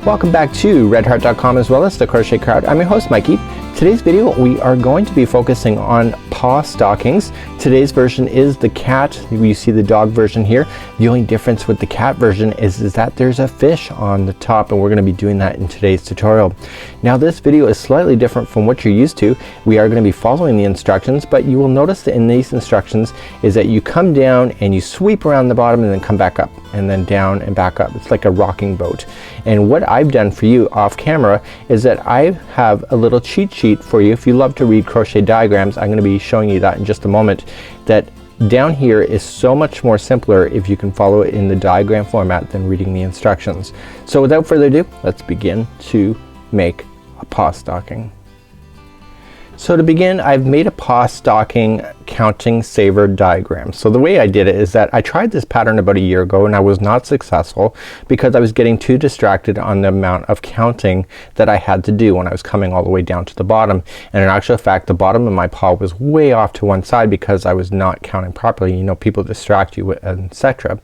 Welcome back to redheart.com as well as the Crochet Crowd. I'm your host Mikey. Today's video we are going to be focusing on paw stockings. Today's version is the cat. You see the dog version here. The only difference with the cat version is that there's a fish on the top, and we're going to be doing that in today's tutorial. Now this video is slightly different from what you're used to. We are going to be following the instructions, but you will notice that in these instructions is that you come down and you sweep around the bottom and then come back up and then down and back up. It's like a rocking boat. And what I've done for you off camera is that I have a little cheat sheet for you. If you love to read crochet diagrams, I'm going to be showing you that in just a moment. That down here is so much more simpler if you can follow it in the diagram format than reading the instructions. So without further ado, let's begin to make a paw stocking. So to begin, I've made a paw stocking counting saver diagram. So the way I did it is that I tried this pattern about a year ago and I was not successful because I was getting too distracted on the amount of counting that I had to do when I was coming all the way down to the bottom. And in actual fact, the bottom of my paw was way off to one side because I was not counting properly. You know, people distract you, etc.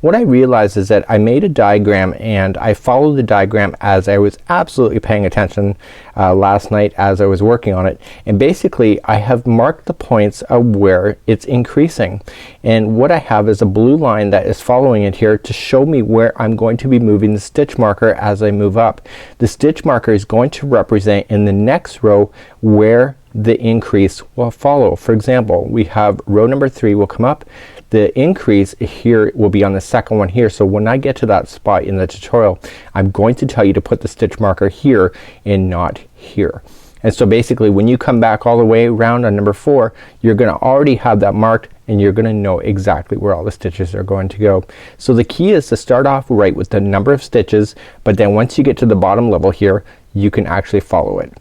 What I realized is that I made a diagram and I followed the diagram as I was absolutely paying attention last night as I was working on it. And basically I have marked the points of where it's increasing, and what I have is a blue line that is following it here to show me where I'm going to be moving the stitch marker as I move up. The stitch marker is going to represent in the next row where the increase will follow. For example, we have row number 3 will come up. The increase here will be on the second one here. So when I get to that spot in the tutorial, I'm going to tell you to put the stitch marker here and not here. And so basically when you come back all the way around on number 4, you're gonna already have that marked and you're gonna know exactly where all the stitches are going to go. So the key is to start off right with the number of stitches, but then once you get to the bottom level here, you can actually follow it.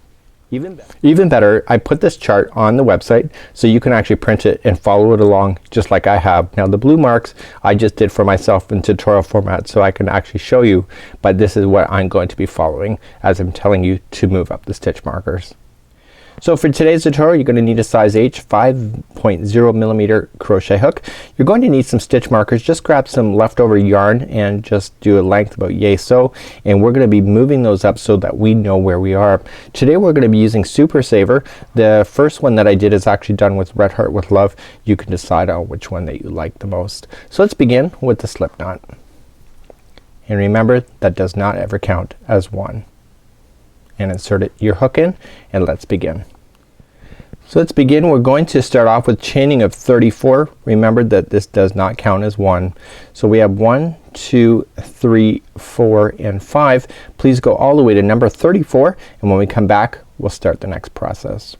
Even better, I put this chart on the website so you can actually print it and follow it along just like I have. Now the blue marks I just did for myself in tutorial format so I can actually show you, but this is what I'm going to be following as I'm telling you to move up the stitch markers. So for today's tutorial you're gonna need a size H 5.0 millimeter crochet hook. You're going to need some stitch markers. Just grab some leftover yarn and just do a length about yay so, and we're gonna be moving those up so that we know where we are. Today we're gonna be using Super Saver. The first one that I did is actually done with Red Heart with Love. You can decide on which one that you like the most. So let's begin with the slip knot. And remember that does not ever count as one. And insert your hook in and let's begin. So let's begin. We're going to start off with chaining of 34. Remember that this does not count as one. So we have 1, 2, 3, 4 and 5. Please go all the way to number 34 and when we come back we'll start the next process.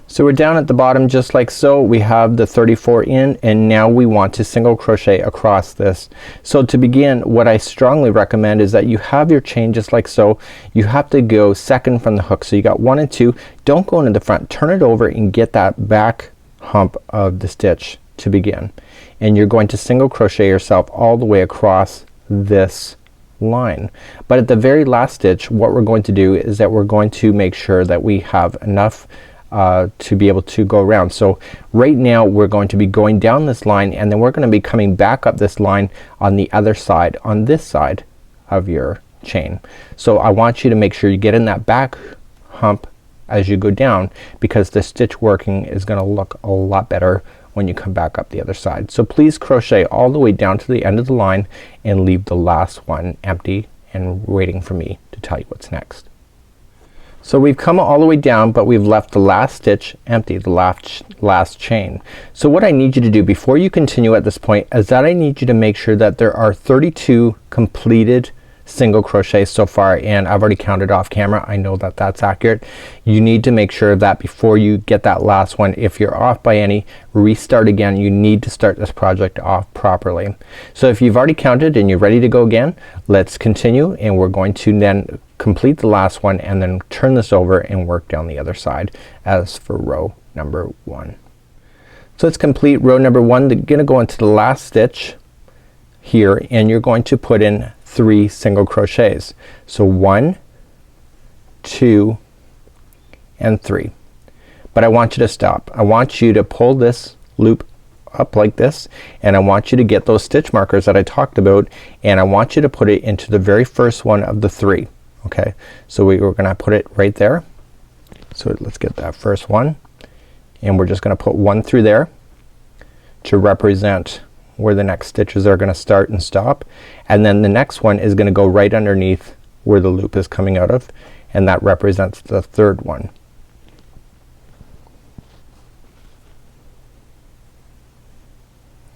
So we're down at the bottom just like so. We have the 34 in and now we want to single crochet across this. So to begin, what I strongly recommend is that you have your chain just like so. You have to go second from the hook. So you got 1 and 2. Don't go into the front. Turn it over and get that back hump of the stitch to begin. And you're going to single crochet yourself all the way across this line. But at the very last stitch what we're going to do is that we're going to make sure that we have enough to be able to go around. So right now we're going to be going down this line and then we're gonna be coming back up this line on the other side, on this side of your chain. So I want you to make sure you get in that back hump as you go down because the stitch working is gonna look a lot better when you come back up the other side. So please crochet all the way down to the end of the line and leave the last one empty and waiting for me to tell you what's next. So we've come all the way down but we've left the last stitch empty, the last chain. So what I need you to do before you continue at this point is that I need you to make sure that there are 32 completed single crochets so far, and I've already counted off camera. I know that that's accurate. You need to make sure of that before you get that last one. If you're off by any, restart again. You need to start this project off properly. So if you've already counted and you're ready to go again, let's continue and we're going to then complete the last one and then turn this over and work down the other side as for row number 1. So let's complete row number 1. You're gonna go into the last stitch here and you're going to put in 3 single crochets. So 1, 2 and 3. But I want you to stop. I want you to pull this loop up like this, and I want you to get those stitch markers that I talked about, and I want you to put it into the very first one of the 3. Okay, so we're gonna put it right there. So let's get that first one, and we're just gonna put 1 through there to represent where the next stitches are gonna start and stop, and then the next one is gonna go right underneath where the loop is coming out of, and that represents the 3rd one.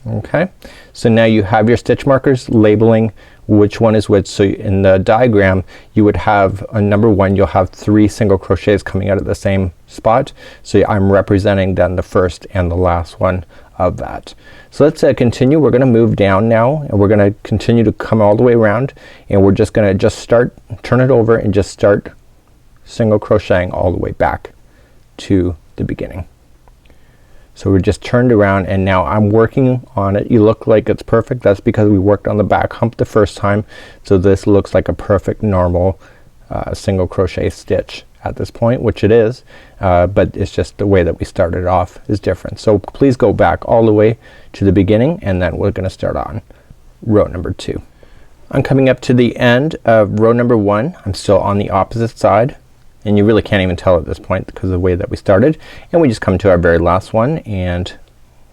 Okay, so now you have your stitch markers labeling which one is which. So in the diagram you would have on number 1 you'll have 3 single crochets coming out at the same spot. So I'm representing then the first and the last one of that. So let's continue. We're gonna move down now, and we're gonna continue to come all the way around, and we're just gonna turn it over and just start single crocheting all the way back to the beginning. So we're just turned around, and now I'm working on it. You look like it's perfect. That's because we worked on the back hump the first time. So this looks like a perfect normal single crochet stitch at this point, which it is, but it's just the way that we started off is different. So please go back all the way to the beginning, and then we're gonna start on row number 2. I'm coming up to the end of row number 1. I'm still on the opposite side, and you really can't even tell at this point because of the way that we started, and we just come to our very last one and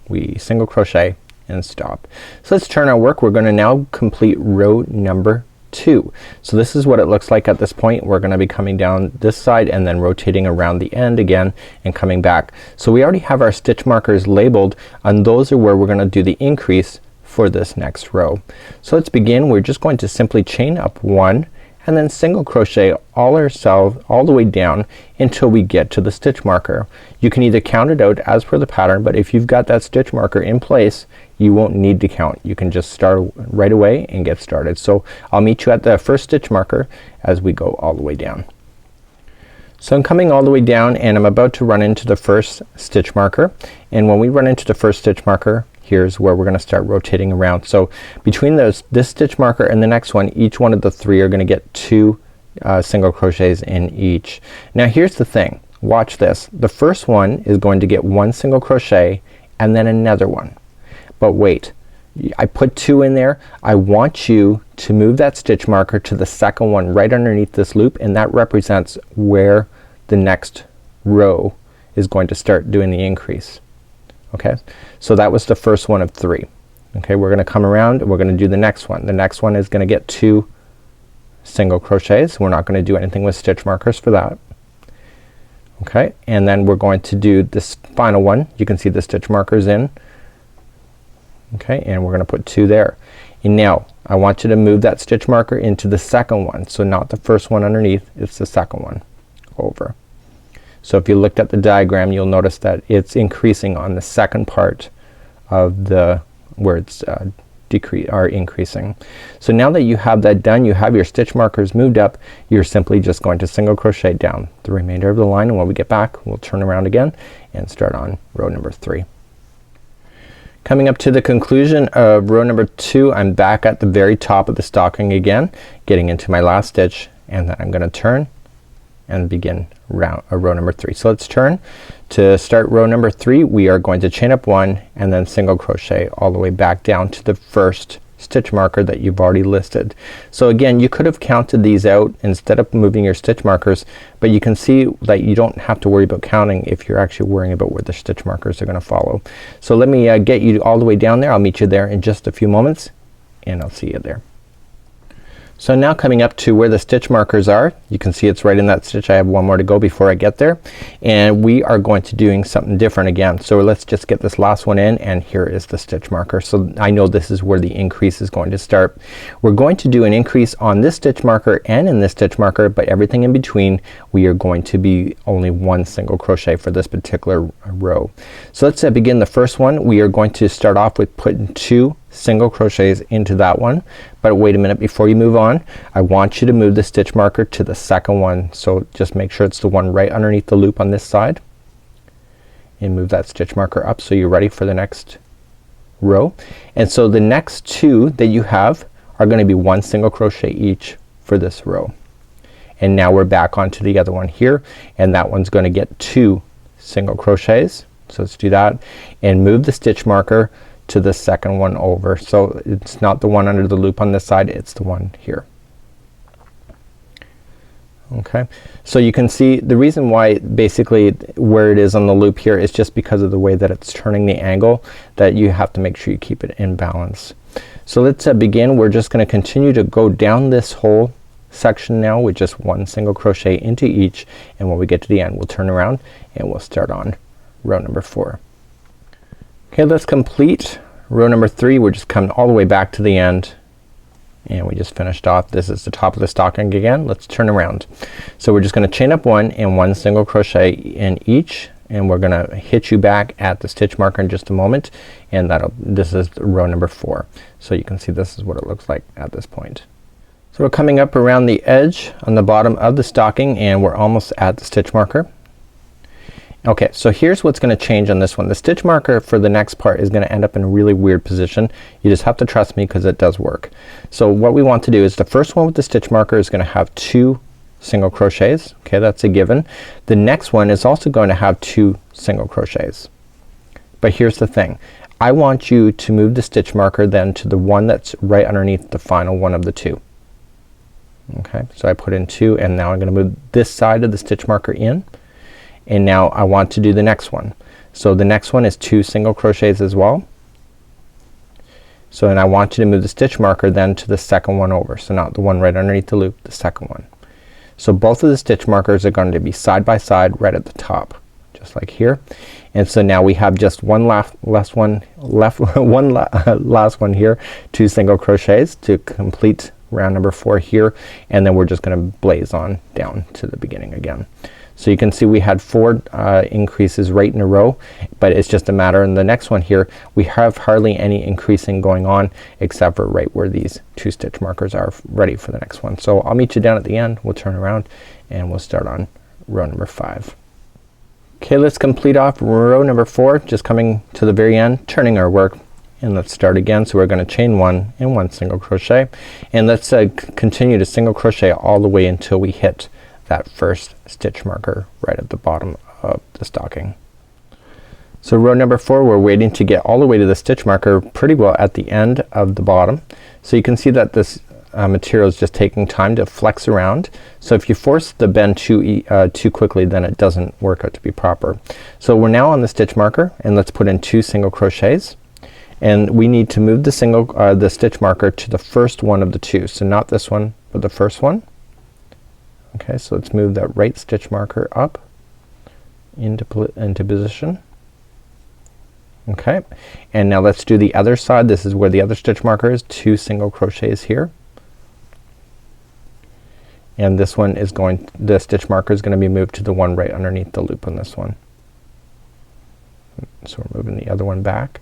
we single crochet and stop. So let's turn our work. We're gonna now complete row number 2. So this is what it looks like at this point. We're gonna be coming down this side and then rotating around the end again and coming back. So we already have our stitch markers labeled, and those are where we're gonna do the increase for this next row. So let's begin. We're just going to simply chain up 1 and then single crochet all the way down until we get to the stitch marker. You can either count it out as per the pattern, but if you've got that stitch marker in place you won't need to count. You can just start right away and get started. So I'll meet you at the first stitch marker as we go all the way down. So I'm coming all the way down, and I'm about to run into the first stitch marker, and when we run into the first stitch marker, here's where we're gonna start rotating around. So between this stitch marker and the next one, each one of the 3 are gonna get 2 single crochets in each. Now here's the thing, watch this. The first one is going to get 1 single crochet and then another one. But wait, I put 2 in there. I want you to move that stitch marker to the second one right underneath this loop, and that represents where the next row is going to start doing the increase. Okay, so that was the first one of 3. Okay, we're gonna come around and we're gonna do the next one. The next one is gonna get 2 single crochets. We're not gonna do anything with stitch markers for that. Okay, and then we're going to do this final one. You can see the stitch markers in. Okay, and we're gonna put 2 there. And now I want you to move that stitch marker into the second one. So not the first one underneath, it's the second one over. So if you looked at the diagram you'll notice that it's increasing on the second part of the where it's increasing. So now that you have that done, you have your stitch markers moved up, you're simply just going to single crochet down the remainder of the line, and when we get back we'll turn around again and start on row number 3. Coming up to the conclusion of row number 2, I'm back at the very top of the stocking again, getting into my last stitch, and then I'm gonna turn and begin row number 3. So let's turn. To start row number 3 we are going to chain up 1 and then single crochet all the way back down to the first stitch marker that you've already listed. So again, you could have counted these out instead of moving your stitch markers, but you can see that you don't have to worry about counting if you're actually worrying about where the stitch markers are gonna follow. So let me get you all the way down there. I'll meet you there in just a few moments, and I'll see you there. So now coming up to where the stitch markers are, you can see it's right in that stitch. I have 1 more to go before I get there, and we are going to doing something different again. So let's just get this last one in, and here is the stitch marker. So I know this is where the increase is going to start. We're going to do an increase on this stitch marker and in this stitch marker, but everything in between we are going to be only 1 single crochet for this particular row. So let's begin the first one. We are going to start off with putting 2 single crochets into that one, but wait a minute before you move on. I want you to move the stitch marker to the second one, so just make sure it's the one right underneath the loop on this side, and move that stitch marker up so you're ready for the next row. And so the next 2 that you have are gonna be 1 single crochet each for this row. And now we're back onto the other one here, and that one's gonna get 2 single crochets. So let's do that and move the stitch marker to the second one over. So it's not the one under the loop on this side, it's the one here. Okay, so you can see the reason why basically where it is on the loop here is just because of the way that it's turning the angle, that you have to make sure you keep it in balance. So let's begin. We're just gonna continue to go down this whole section now with just one single crochet into each, and when we get to the end we'll turn around and we'll start on row number 4. Okay, let's complete row number 3. We're just coming all the way back to the end and we just finished off. This is the top of the stocking again. Let's turn around. So we're just gonna chain up 1 and 1 single crochet in each, and we're gonna hit you back at the stitch marker in just a moment, and this is row number 4. So you can see this is what it looks like at this point. So we're coming up around the edge on the bottom of the stocking and we're almost at the stitch marker. Okay, so here's what's gonna change on this one. The stitch marker for the next part is gonna end up in a really weird position. You just have to trust me because it does work. So what we want to do is the first one with the stitch marker is gonna have 2 single crochets. Okay, that's a given. The next one is also going to have 2 single crochets. But here's the thing. I want you to move the stitch marker then to the one that's right underneath the final one of the 2. Okay, so I put in 2 and now I'm gonna move this side of the stitch marker in, and now I want to do the next one. So the next one is 2 single crochets as well. So and I want you to move the stitch marker then to the second one over. So not the one right underneath the loop, the second one. So both of the stitch markers are going to be side by side right at the top, just like here. And so now we have just one last one here, 2 single crochets to complete round number 4 here, and then we're just gonna blaze on down to the beginning again. So you can see we had 4 increases right in a row, but it's just a matter in the next one here we have hardly any increasing going on except for right where these 2 stitch markers are ready for the next one. So I'll meet you down at the end. We'll turn around and we'll start on row number 5. Okay, let's complete off row number 4, just coming to the very end, turning our work, and let's start again. So we're gonna chain 1 and 1 single crochet, and let's continue to single crochet all the way until we hit that first stitch marker right at the bottom of the stocking. So row number 4, we're waiting to get all the way to the stitch marker pretty well at the end of the bottom. So you can see that this material is just taking time to flex around. So if you force the bend too quickly, then it doesn't work out to be proper. So we're now on the stitch marker, and let's put in 2 single crochets, and we need to move the stitch marker to the first one of the 2. So not this one, but the first one. Okay, so let's move that right stitch marker up into position. Okay, and now let's do the other side. This is where the other stitch marker is, 2 single crochets here, and this one is the stitch marker is gonna be moved to the one right underneath the loop on this one. So we're moving the other one back,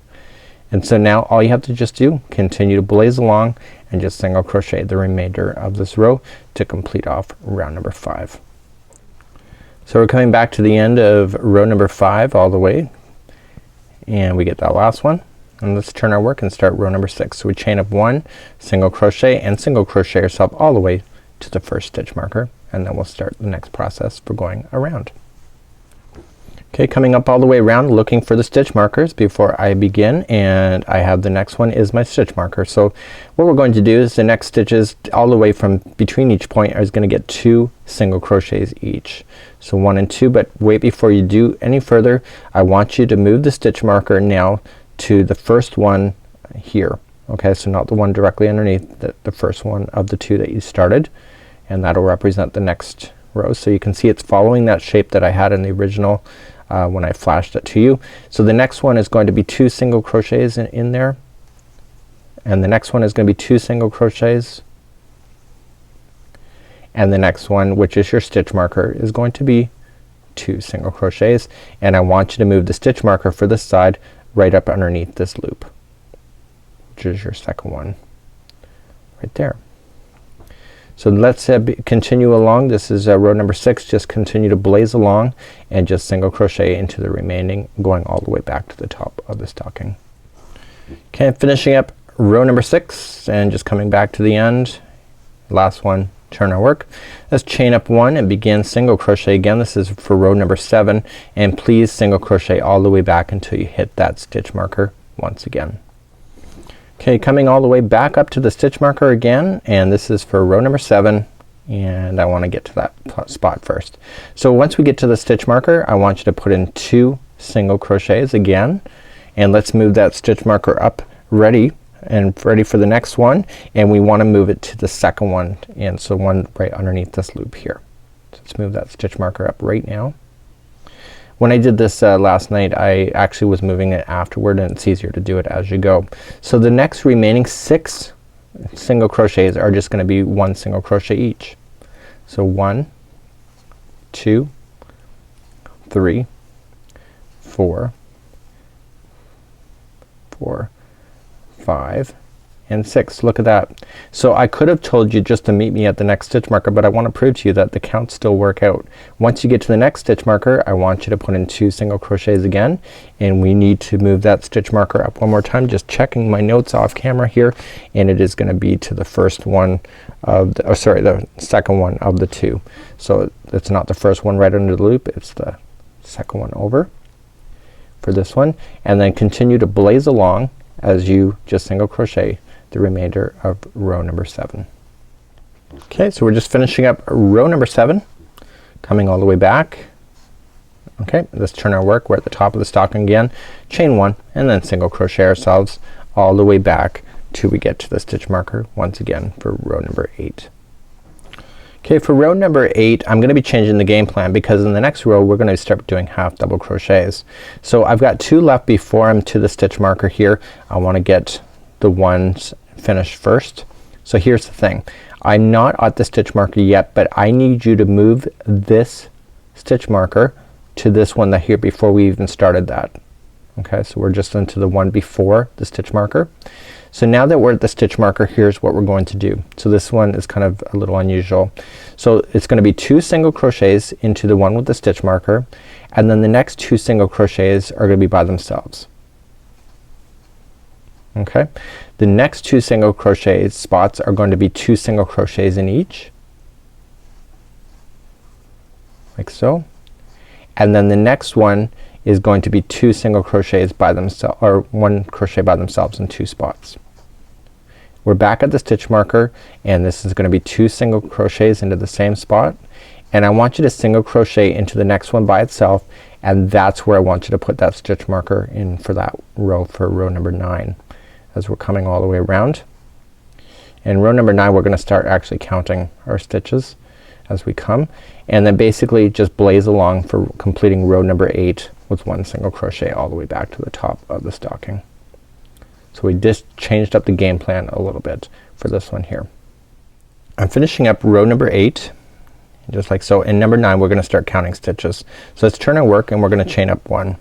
and so now all you have to just do, continue to blaze along and just single crochet the remainder of this row to complete off round number 5. So we're coming back to the end of row number 5 all the way, and we get that last one, and let's turn our work and start row number 6. So we chain up 1 single crochet and single crochet yourself all the way to the first stitch marker, and then we'll start the next process for going around. Okay, coming up all the way around looking for the stitch markers before I begin, and I have the next one is my stitch marker. So what we're going to do is the next stitches all the way from between each point is gonna get 2 single crochets each. So 1 and 2, but wait, before you do any further I want you to move the stitch marker now to the first one here. Okay, so not the one directly underneath, the first one of the 2 that you started, and that'll represent the next row. So you can see it's following that shape that I had in the original when I flashed it to you. So the next one is going to be 2 single crochets in there, and the next one is going to be 2 single crochets, and the next one, which is your stitch marker, is going to be 2 single crochets, and I want you to move the stitch marker for this side right up underneath this loop, which is your second one right there. So let's continue along. This is row number 6. Just continue to blaze along and just single crochet into the remaining, going all the way back to the top of the stocking. Okay, finishing up row number 6 and just coming back to the end. Last one, turn our work. Let's chain up 1 and begin single crochet again. This is for row number 7, and please single crochet all the way back until you hit that stitch marker once again. Okay, coming all the way back up to the stitch marker again, and this is for row number 7, and I want to get to that spot first. So once we get to the stitch marker, I want you to put in 2 single crochets again, and let's move that stitch marker up ready for the next one, and we want to move it to the second one, and so one right underneath this loop here. So let's move that stitch marker up right now. When I did this last night, I actually was moving it afterward, and it's easier to do it as you go. So the next remaining 6 single crochets are just gonna be 1 single crochet each. So 1, 2, 3, 4, 5, and 6. Look at that. So I could have told you just to meet me at the next stitch marker, but I want to prove to you that the counts still work out. Once you get to the next stitch marker, I want you to put in 2 single crochets again, and we need to move that stitch marker up one more time. Just checking my notes off camera here, and it is gonna be to the first one of the, the second one of the 2. So it's not the first one right under the loop, it's the second one over for this one, and then continue to blaze along as you just single crochet the remainder of row number 7. Okay, so we're just finishing up row number 7, coming all the way back. Okay, let's turn our work. We're at the top of the stocking again, chain 1, and then single crochet ourselves all the way back till we get to the stitch marker once again for row number 8. Okay, for row number 8, I'm gonna be changing the game plan because in the next row we're gonna start doing half double crochets. So I've got 2 left before I'm to the stitch marker here. I wanna get the ones finished first. So here's the thing. I'm not at the stitch marker yet, but I need you to move this stitch marker to this one that here before we even started that. Okay, so we're just into the one before the stitch marker. So now that we're at the stitch marker, here's what we're going to do. So this one is kind of a little unusual. So it's gonna be 2 single crochets into the one with the stitch marker, and then the next 2 single crochets are gonna be by themselves. Okay, the next 2 single crochet spots are going to be 2 single crochets in each, like so, and then the next one is going to be 2 single crochets by themselves, or 1 crochet by themselves in 2 spots. We're back at the stitch marker, and this is gonna be 2 single crochets into the same spot, and I want you to single crochet into the next one by itself, and that's where I want you to put that stitch marker in for that row, for row number 9, as we're coming all the way around. In row number 9 we're gonna start actually counting our stitches as we come, and then basically just blaze along for completing row number 8 with 1 single crochet all the way back to the top of the stocking. So we just changed up the game plan a little bit for this one here. I'm finishing up row number 8 just like so. In number 9 we're gonna start counting stitches. So let's turn our work and we're gonna chain up 1.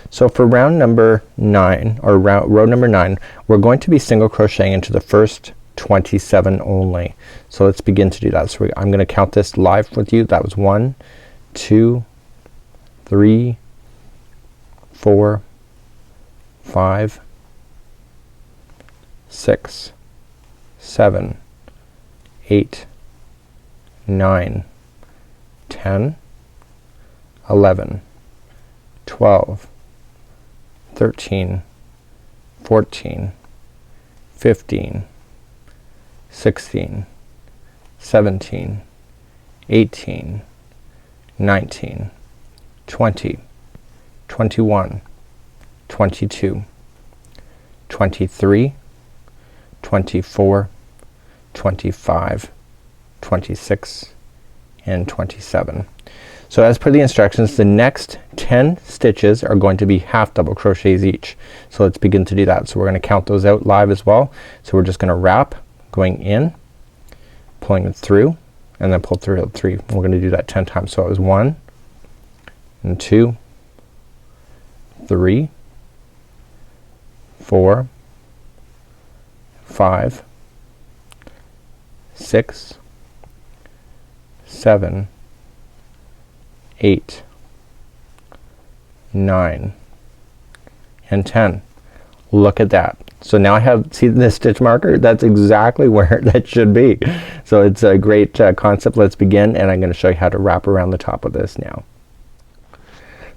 So for round number 9 or row number 9 we're going to be single crocheting into the first 27 only. So let's begin to do that. So I'm gonna count this live with you. That was 1, 2, 3, 4, 5, 6, 7, 8, 9, 10, 11, 12, 13, 14, 15, 16, 17, 18, 19, 20, 21, 22, 23, 24, 25, 26, and 27. So as per the instructions, the next 10 stitches are going to be half double crochets each. So let's begin to do that. So we're gonna count those out live as well. So we're just gonna wrap, going in, pulling it through, and then pull through 3. We're gonna do that 10 times. So it was 1 and 2, 3, 4, 5, 6, 7, 8, 9, and 10. Look at that. So now I have, see this stitch marker? That's exactly where that should be. So it's a great concept. Let's begin, and I'm gonna show you how to wrap around the top of this now.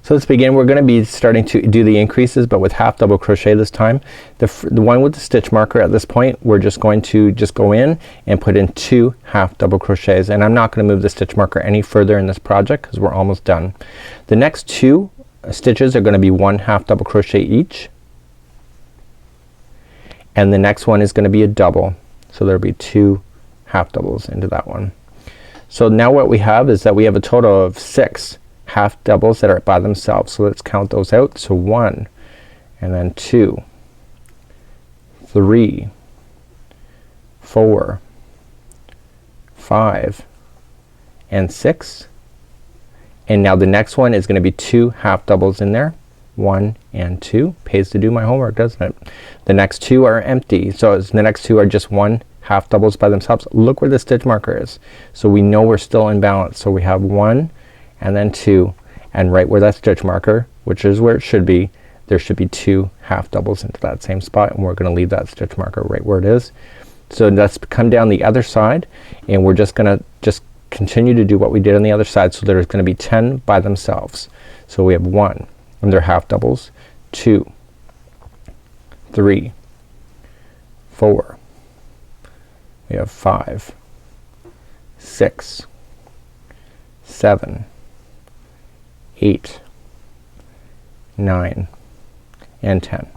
So let's begin. We're gonna be starting to do the increases, but with half double crochet this time. The one with the stitch marker at this point, we're just going to just go in and put in 2 half double crochets, and I'm not gonna move the stitch marker any further in this project because we're almost done. The next 2 stitches are gonna be 1 half double crochet each, and the next one is gonna be a double, so there'll be 2 half doubles into that one. So now what we have is that we have a total of 6 half doubles that are by themselves. So let's count those out. So 1 and then 2, 3, 4, 5 and 6, and now the next one is gonna be 2 half doubles in there. 1 and 2. Pays to do my homework, doesn't it? The next 2 are empty, so the next 2 are just 1 half doubles by themselves. Look where the stitch marker is, so we know we're still in balance. So we have 1 and then 2, and right where that stitch marker, which is where it should be, there should be 2 half doubles into that same spot, and we're gonna leave that stitch marker right where it is. So let's come down the other side, and we're just gonna continue to do what we did on the other side. So there's gonna be 10 by themselves. So we have 1 and they're half doubles, 2, 3, 4, we have 5, 6, 7, 8, 9 and 10,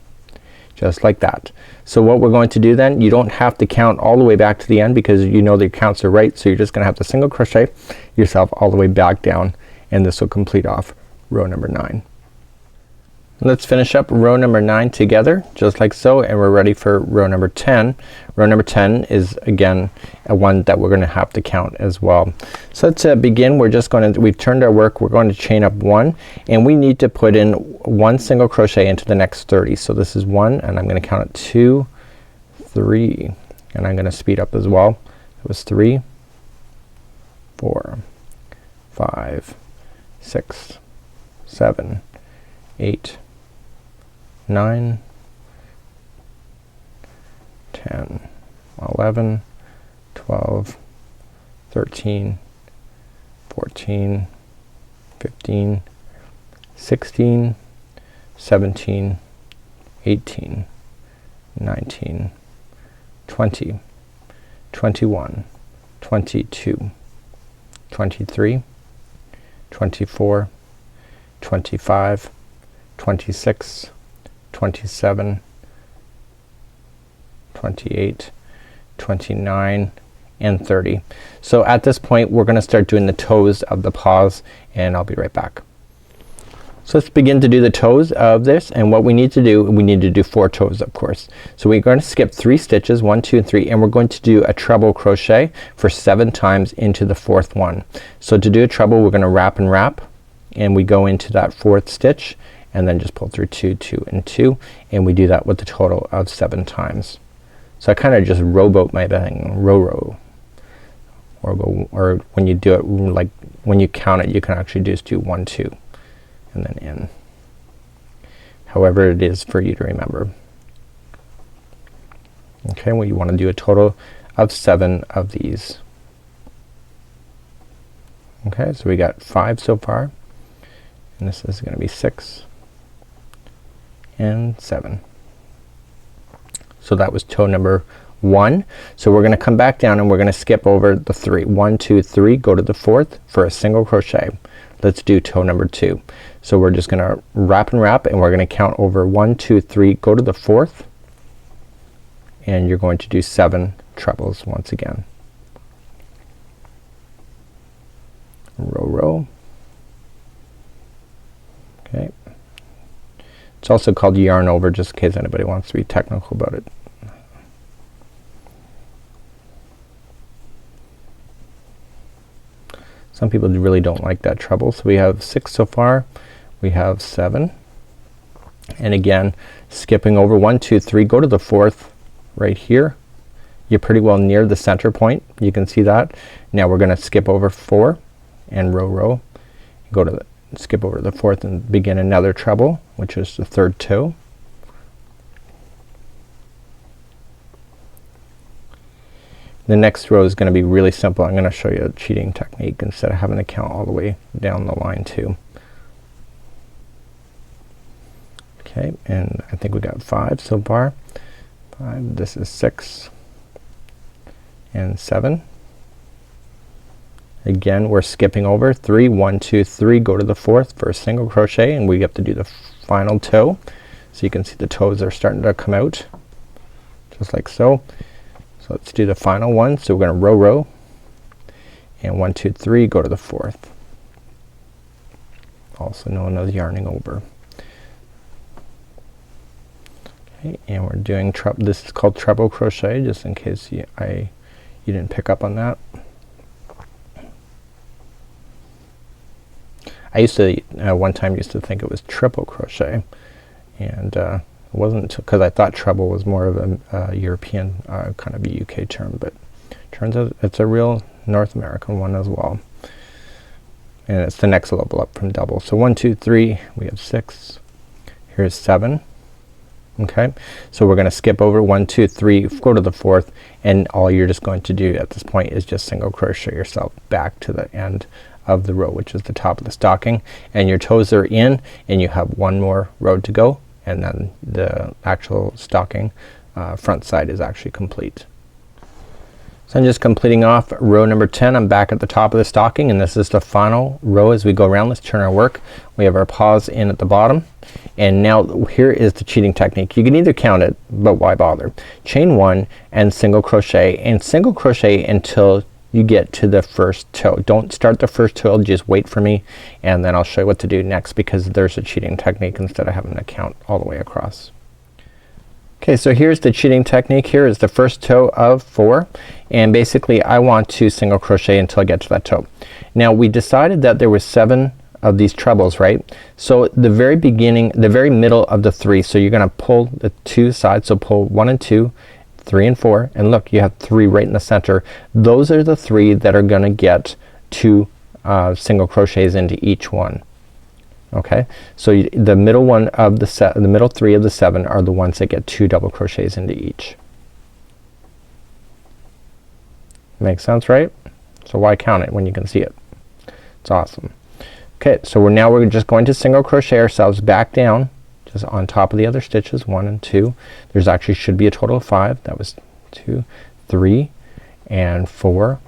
just like that. So what we're going to do then, you don't have to count all the way back to the end because you know the counts are right, so you're just gonna have to single crochet yourself all the way back down, and this will complete off row number 9. Let's finish up row number 9 together just like so, and we're ready for row number 10. Row number 10 is again a one that we're gonna have to count as well. So let's begin. We're just gonna, we've turned our work, we're going to chain up 1, and we need to put in 1 single crochet into the next 30. So this is 1, and I'm gonna count it 2, 3, and I'm gonna speed up as well. It was 3, 4, 5, 6, 7, 8, 9, 10, 11, 12, 13, 14, 15, 16, 17, 18, 19, 20, 21, 22, 23, 24, 25, 26, 27, 28, 29 and 30. So at this point we're gonna start doing the toes of the paws, and I'll be right back. So let's begin to do the toes of this, and what we need to do, we need to do 4 toes of course. So we're going to skip 3 stitches, 1, 2 and 3, and we're going to do a treble crochet for 7 times into the 4th one. So to do a treble we're gonna wrap and wrap, and we go into that 4th stitch and then just pull through 2, 2 and 2, and we do that with a total of 7 times. So I kinda just rowboat my thing, row, or when you do it, like when you count it, you can actually just do 1, 2 and then in. However it is for you to remember. Okay, well you want to do a total of 7 of these. Okay, so we got 5 so far, and this is gonna be 6 and 7. So that was toe number 1. So we're gonna come back down and we're gonna skip over the 3. 1, 2, 3, go to the 4th for a single crochet. Let's do toe number 2. So we're just gonna wrap and wrap, and we're gonna count over 1, 2, 3, go to the 4th, and you're going to do 7 trebles once again. Row, row. Okay. It's also called yarn over, just in case anybody wants to be technical about it. Some people really don't like that treble. So we have 6 so far. We have 7. And again, skipping over 1, 2, 3, go to the 4th right here. You're pretty well near the center point. You can see that. Now we're gonna skip over 4 and row, row. Go to the, skip over the 4th and begin another treble, which is the 3rd toe. The next row is gonna be really simple. I'm gonna show you a cheating technique instead of having to count all the way down the line too. Okay, and I think we got 5 so far. 5, this is 6 and 7. Again, we're skipping over 3, 1, 2, 3, go to the 4th for a single crochet, and we have to do the final toe. So you can see the toes are starting to come out just like so. So let's do the final one. So we're gonna row and 1, 2, 3, go to the 4th, also known as yarning over. Okay, and we're doing this is called treble crochet, just in case you didn't pick up on that. I used to one time used to think it was triple crochet, and it wasn't because I thought treble was more of a European kind of a UK term, but turns out it's a real North American one as well, and it's the next level up from double. So 1, 2, 3, we have 6, here's 7. Okay, so we're gonna skip over 1, 2, 3, go to the 4th, and all you're just going to do at this point is just single crochet yourself back to the end of the row, which is the top of the stocking, and your toes are in, and you have one more row to go, and then the actual stocking front side is actually complete. So I'm just completing off row number 10. I'm back at the top of the stocking, and this is the final row as we go around. Let's turn our work. We have our paws in at the bottom, and now here is the cheating technique. You can either count it, but why bother? Chain 1 and single crochet until you get to the first toe. Don't start the first toe, just wait for me, and then I'll show you what to do next, because there's a cheating technique instead of having to count all the way across. Okay, so here's the cheating technique. Here is the first toe of 4, and basically I want to single crochet until I get to that toe. Now we decided that there was 7 of these trebles, right? So the very beginning, the very middle of the 3, so you're gonna pull the 2 sides, so pull 1 and 2, 3 and 4, and look, you have 3 right in the center. Those are the 3 that are gonna get 2 single crochets into each one. Okay, so the middle one of the middle 3 of the 7 are the ones that get 2 double crochets into each. Makes sense, right? So why count it when you can see it? It's awesome. Okay, so we're just going to single crochet ourselves back down just on top of the other stitches, 1 and 2. There's actually should be a total of 5. That was 2, 3 and 4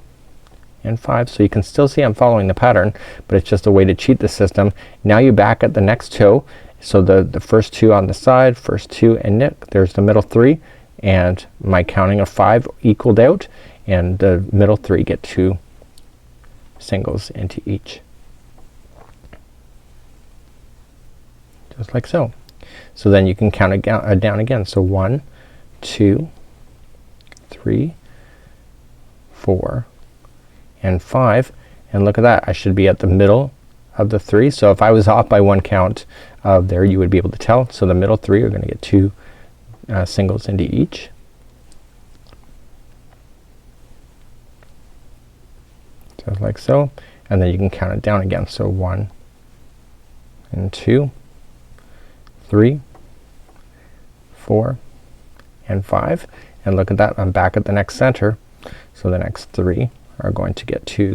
and 5. So you can still see I'm following the pattern, but it's just a way to cheat the system. Now you're back at the next toe, so the first 2 on the side, first 2, and there's the middle 3, and my counting of 5 equaled out, and the middle 3 get 2 singles into each, just like so. So then you can count it down again. So 1, 2, 3, 4 and 5, and look at that, I should be at the middle of the 3. So if I was off by 1 count there, you would be able to tell. So the middle 3 are gonna get 2 singles into each, just like so, and then you can count it down again. So 1 and 2, 3, 4 and 5, and look at that, I'm back at the next center. So the next 3 are going to get 2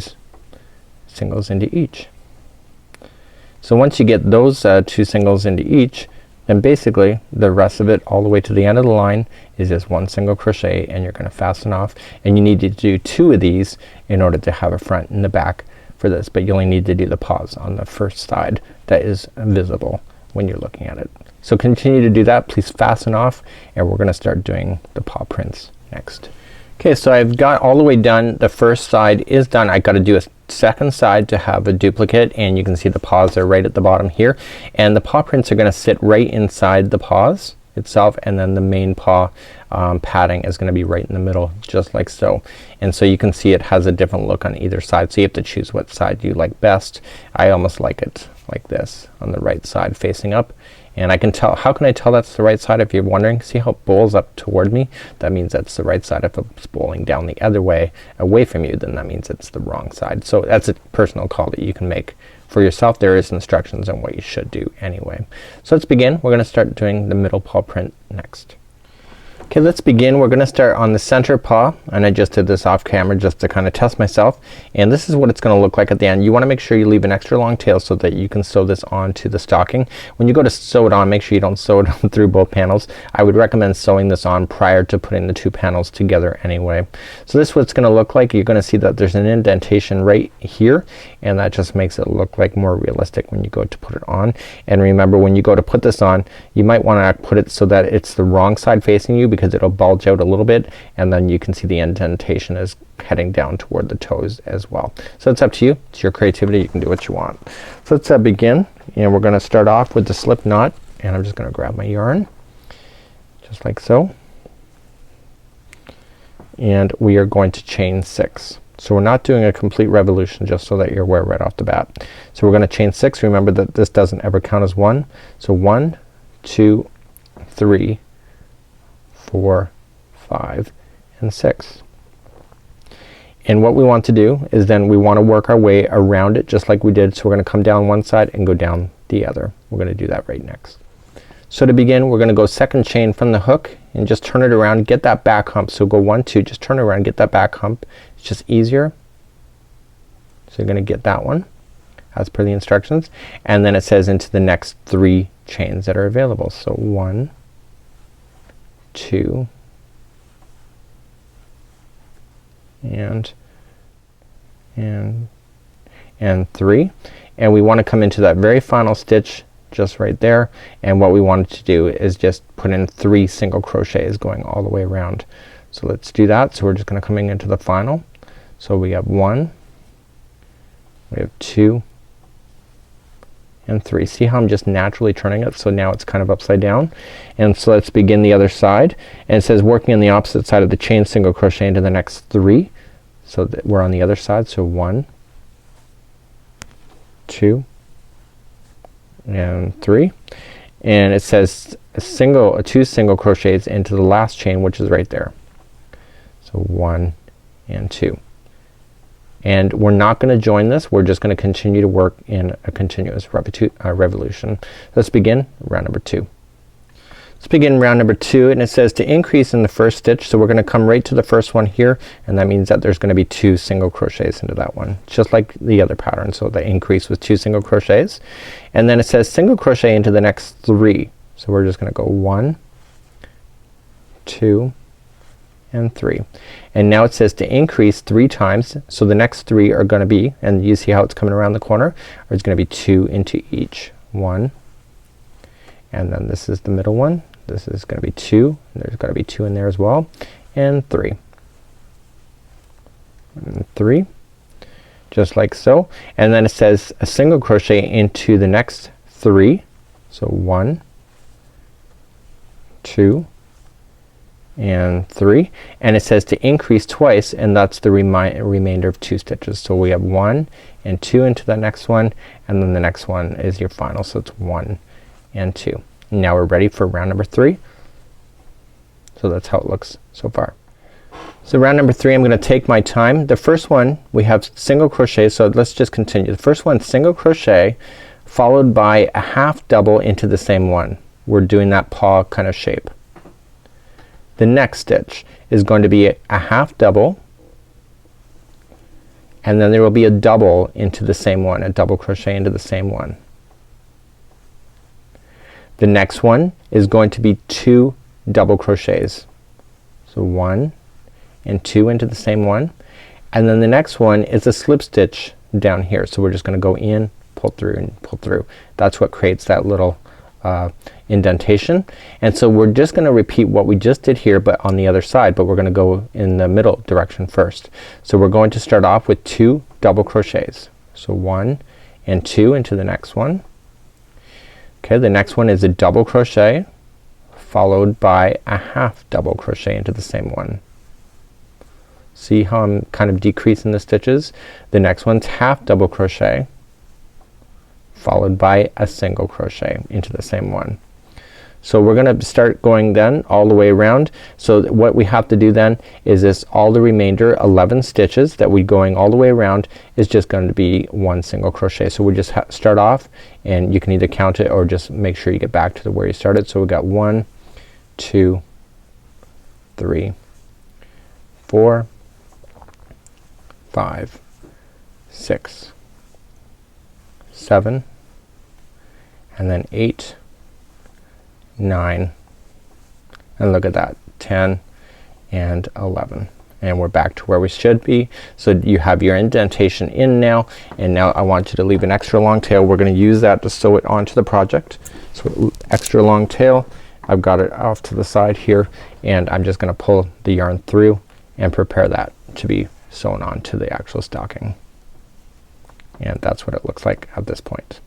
singles into each. So once you get those 2 singles into each, then basically the rest of it all the way to the end of the line is just 1 single crochet, and you're gonna fasten off, and you need to do 2 of these in order to have a front and the back for this, but you only need to do the paws on the first side that is visible when you're looking at it. So continue to do that. Please fasten off, and we're gonna start doing the paw prints next. Okay, so I've got all the way done. The first side is done. I gotta do a second side to have a duplicate, and you can see the paws are right at the bottom here, and the paw prints are gonna sit right inside the paws itself, and then the main paw padding is gonna be right in the middle, just like so. And so you can see it has a different look on either side, so you have to choose what side you like best. I almost like it like this, on the right side facing up, and I can tell. How can I tell that's the right side? If you're wondering, see how it bowls up toward me? That means that's the right side. If it's bowling down the other way away from you, then that means it's the wrong side. So that's a personal call that you can make for yourself. There is instructions on what you should do anyway. So let's begin. We're gonna start doing the middle paw print next. Okay, let's begin. We're gonna start on the center paw, and I just did this off camera just to kind of test myself, and this is what it's gonna look like at the end. You wanna make sure you leave an extra long tail so that you can sew this onto the stocking. When you go to sew it on, make sure you don't sew it on through both panels. I would recommend sewing this on prior to putting the two panels together anyway. So this is what it's gonna look like. You're gonna see that there's an indentation right here, and that just makes it look like more realistic when you go to put it on. And remember, when you go to put this on, you might wanna put it so that it's the wrong side facing you, because it'll bulge out a little bit, and then you can see the indentation is heading down toward the toes as well. So it's up to you. It's your creativity. You can do what you want. So let's begin, and we're gonna start off with the slip knot, and I'm just gonna grab my yarn just like so, and we are going to chain 6. So we're not doing a complete revolution, just so that you're aware right off the bat. So we're gonna chain 6. Remember that this doesn't ever count as 1. So 1, 2, 3, 4, 5, and 6. And what we want to do is then we want to work our way around it just like we did. So we're gonna come down one side and go down the other. We're gonna do that right next. So to begin, we're gonna go second chain from the hook and just turn it around, get that back hump. So go 1, 2, just turn it around, get that back hump. It's just easier. So you're gonna get that one as per the instructions, and then it says into the next 3 chains that are available. So 1, 2, and 3, and we want to come into that very final stitch just right there, and what we wanted to do is just put in 3 single crochets going all the way around. So let's do that. So we're just gonna coming into the final. So we have 1, we have 2, and 3. See how I'm just naturally turning it, so now it's kind of upside down. And so let's begin the other side, and it says working on the opposite side of the chain single crochet into the next 3, so that we're on the other side. So 1, 2, and 3, and it says 2 single crochets into the last chain, which is right there. So 1 and 2. And we're not gonna join this, we're just gonna continue to work in a continuous revolution. Let's begin round number 2. Let's begin round number 2, and it says to increase in the first stitch, so we're gonna come right to the first one here, and that means that there's gonna be 2 single crochets into that one, just like the other pattern. So the increase was 2 single crochets, and then it says single crochet into the next 3. So we're just gonna go 1, 2, and 3. And now it says to increase 3 times, so the next 3 are gonna be, and you see how it's coming around the corner, or it's gonna be 2 into each. 1, and then this is the middle one. This is gonna be 2, and there's gonna be 2 in there as well, and 3. And 3, just like so. And then it says a single crochet into the next 3. So 1, 2, and 3, and it says to increase twice, and that's the remainder of 2 stitches. So we have 1 and 2 into the next one, and then the next one is your final. So it's 1 and 2. Now we're ready for round number 3. So that's how it looks so far. So round number 3, I'm gonna take my time. The first one we have single crochet, so let's just continue. The first one, single crochet followed by a half double into the same one. We're doing that paw kind of shape. The next stitch is going to be a half double, and then there will be a double into the same one, a double crochet into the same one. The next one is going to be 2 double crochets. So 1 and 2 into the same one, and then the next one is a slip stitch down here. So we're just gonna go in, pull through, and pull through. That's what creates that little indentation. And so we're just gonna repeat what we just did here, but on the other side, but we're gonna go in the middle direction first. So we're going to start off with 2 double crochets. So 1 and 2 into the next one. Okay, the next one is a double crochet followed by a half double crochet into the same one. See how I'm kind of decreasing the stitches? The next one's half double crochet followed by a single crochet into the same one. So we're gonna start going then all the way around. So what we have to do then is this, all the remainder 11 stitches that we going all the way around is just going to be 1 single crochet. So we just start off, and you can either count it or just make sure you get back to where you started. So we got 1, 2, 3, 4, 5, 6, 7, and then 8, 9, and look at that, 10 and 11, and we're back to where we should be. So you have your indentation in now, and now I want you to leave an extra long tail. We're gonna use that to sew it onto the project. So extra long tail, I've got it off to the side here, and I'm just gonna pull the yarn through and prepare that to be sewn on to the actual stocking. And that's what it looks like at this point.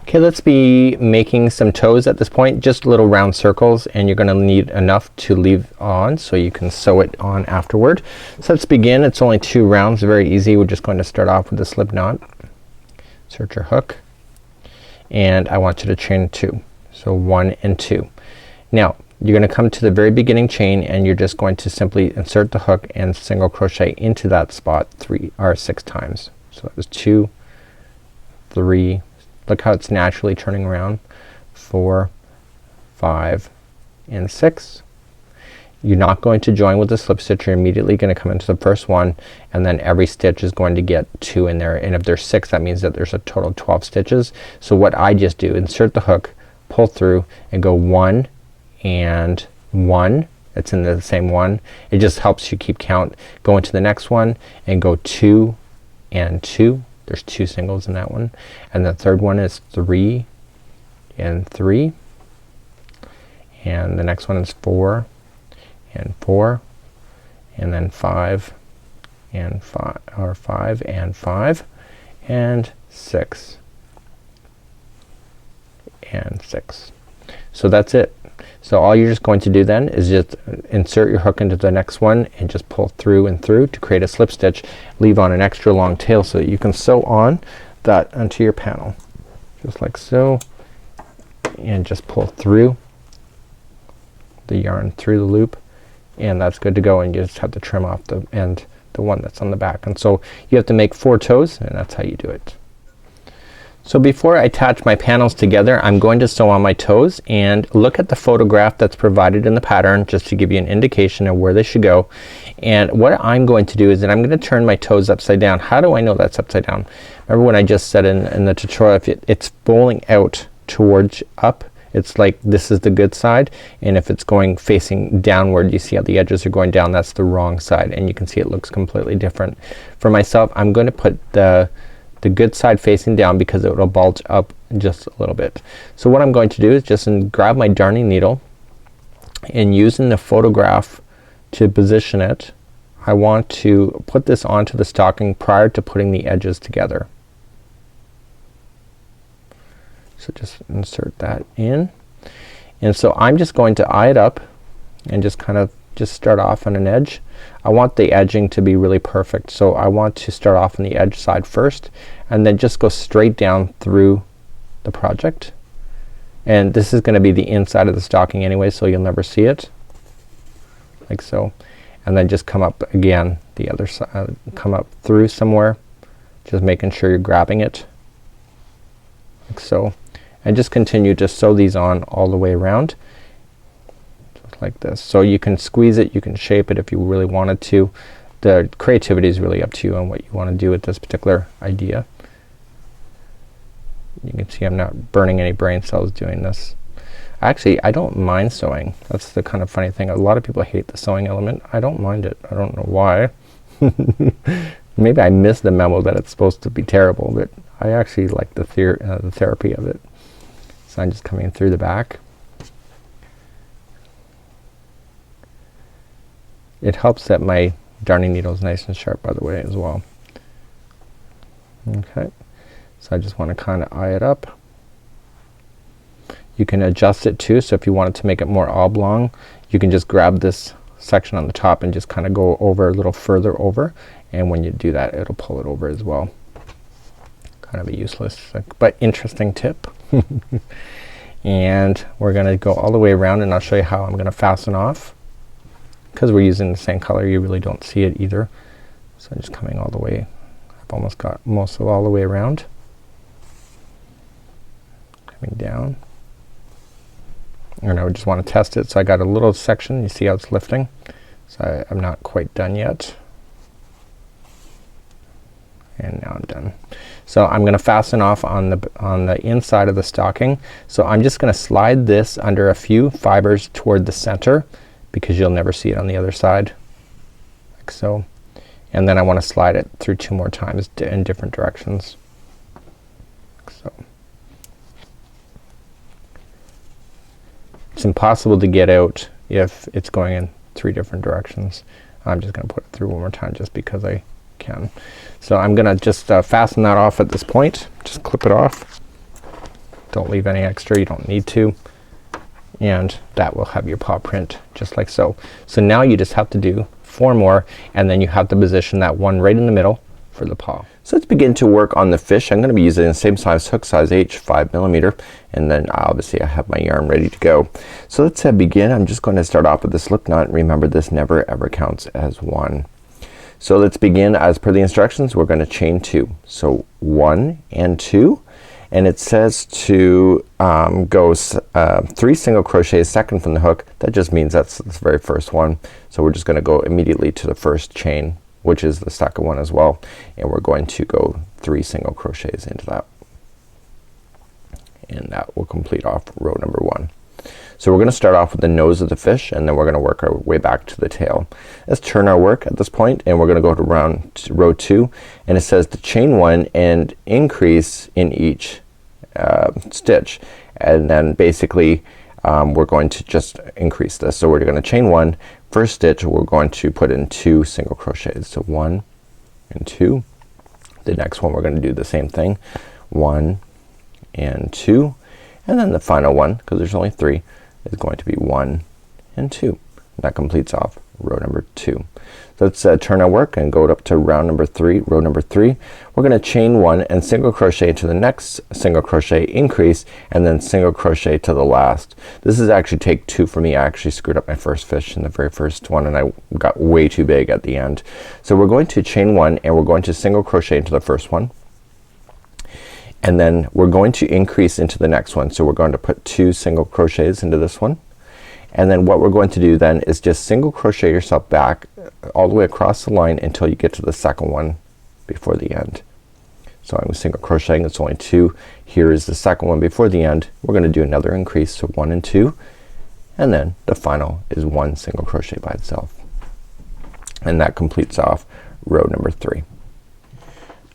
Okay, let's be making some toes at this point, just little round circles, and you're gonna need enough to leave on so you can sew it on afterward. So let's begin. It's only 2 rounds, very easy. We're just going to start off with the slip knot. Insert your hook, and I want you to chain 2. So 1 and 2. Now you're gonna come to the very beginning chain, and you're just going to simply insert the hook and single crochet into that spot 3 or 6 times. So that was 2, 3, look how it's naturally turning around, 4, 5, and 6. You're not going to join with the slip stitch. You're immediately gonna come into the first one, and then every stitch is going to get 2 in there, and if there's 6, that means that there's a total of 12 stitches. So what I just do, insert the hook, pull through, and go 1 and 1. It's in the same one. It just helps you keep count. Go into the next one and go 2 and 2. There's 2 singles in that one, and the third one is 3 and 3, and the next one is 4 and 4, and then 5 and 5, or 5 and 5, and 6 and 6. So that's it. So all you're just going to do then is just insert your hook into the next one and just pull through and through to create a slip stitch. Leave on an extra long tail so that you can sew on that onto your panel, just like so, and just pull through the yarn through the loop, and that's good to go. And you just have to trim off the end, the one that's on the back, and so you have to make 4 toes, and that's how you do it. So before I attach my panels together, I'm going to sew on my toes, and look at the photograph that's provided in the pattern just to give you an indication of where they should go. And what I'm going to do is that I'm gonna turn my toes upside down. How do I know that's upside down? Remember when I just said in the tutorial, if it's bowling out towards up, it's like this is the good side, and if it's going facing downward, you see how the edges are going down, that's the wrong side, and you can see it looks completely different. For myself, I'm going to put the good side facing down because it will bulge up just a little bit. So what I'm going to do is just grab my darning needle, and using the photograph to position it, I want to put this onto the stocking prior to putting the edges together. So just insert that in, and so I'm just going to eye it up and just kind of just start off on an edge. I want the edging to be really perfect, so I want to start off on the edge side first, and then just go straight down through the project. And this is gonna be the inside of the stocking anyway, so you'll never see it, like so. And then just come up again the other side, come up through somewhere, just making sure you're grabbing it, like so. And just continue to sew these on all the way around, just like this. So you can squeeze it, you can shape it if you really wanted to. The creativity is really up to you on what you want to do with this particular idea. You can see I'm not burning any brain cells doing this. Actually, I don't mind sewing. That's the kind of funny thing. A lot of people hate the sewing element. I don't mind it. I don't know why. Maybe I missed the memo that it's supposed to be terrible, but I actually like the therapy of it. So I'm just coming through the back. It helps that my darning needle is nice and sharp, by the way, as well. Okay, so I just want to kind of eye it up. You can adjust it too, so if you wanted to make it more oblong, you can just grab this section on the top and just kind of go over a little further over, and when you do that, it'll pull it over as well. Kind of a useless but interesting tip. And we're gonna go all the way around, and I'll show you how I'm gonna fasten off. Because we're using the same color, you really don't see it either. So I'm just coming all the way. I've almost got most of all the way around. Coming down and I would just want to test it. So I got a little section, you see how it's lifting, so I'm not quite done yet, and now I'm done. So I'm gonna fasten off on the inside of the stocking. So I'm just gonna slide this under a few fibers toward the center, because you'll never see it on the other side, like so. And then I want to slide it through 2 more times in different directions, like so. It's impossible to get out if it's going in 3 different directions. I'm just gonna put it through 1 more time just because I can. So I'm gonna just fasten that off at this point. Just clip it off. Don't leave any extra, you don't need to. And that will have your paw print just like so. So now you just have to do 4 more, and then you have to position that one right in the middle for the paw. So let's begin to work on the fish. I'm gonna be using the same size hook, size H, 5mm, and then obviously I have my yarn ready to go. So let's begin. I'm just going to start off with this slip knot. Remember, this never ever counts as 1. So let's begin. As per the instructions, we're gonna chain 2. So 1 and 2, and it says to go 3 single crochets second from the hook. That just means that's the very first one. So we're just gonna go immediately to the first chain, which is the second one as well, and we're going to go 3 single crochets into that, and that will complete off row number 1. So we're gonna start off with the nose of the fish, and then we're gonna work our way back to the tail. Let's turn our work at this point, and we're gonna go to row 2, and it says to chain 1 and increase in each stitch, and then basically we're going to just increase this. So we're gonna chain 1, first stitch we're going to put in 2 single crochets. So 1 and 2. The next one we're gonna do the same thing, 1 and 2, and then the final one, because there's only 3, is going to be 1 and 2. That completes off row number 2. So let's turn our work and go up to row number 3. We're gonna chain 1 and single crochet into the next single crochet, increase, and then single crochet to the last. This is actually take 2 for me. I actually screwed up my first fish in the very first one, and I got way too big at the end. So we're going to chain 1, and we're going to single crochet into the first one, and then we're going to increase into the next one. So we're going to put 2 single crochets into this one, and then what we're going to do then is just single crochet yourself back all the way across the line until you get to the second one before the end. So I'm single crocheting, it's only 2. Here is the second one before the end. We're gonna do another increase, so 1 and 2, and then the final is 1 single crochet by itself, and that completes off row number 3.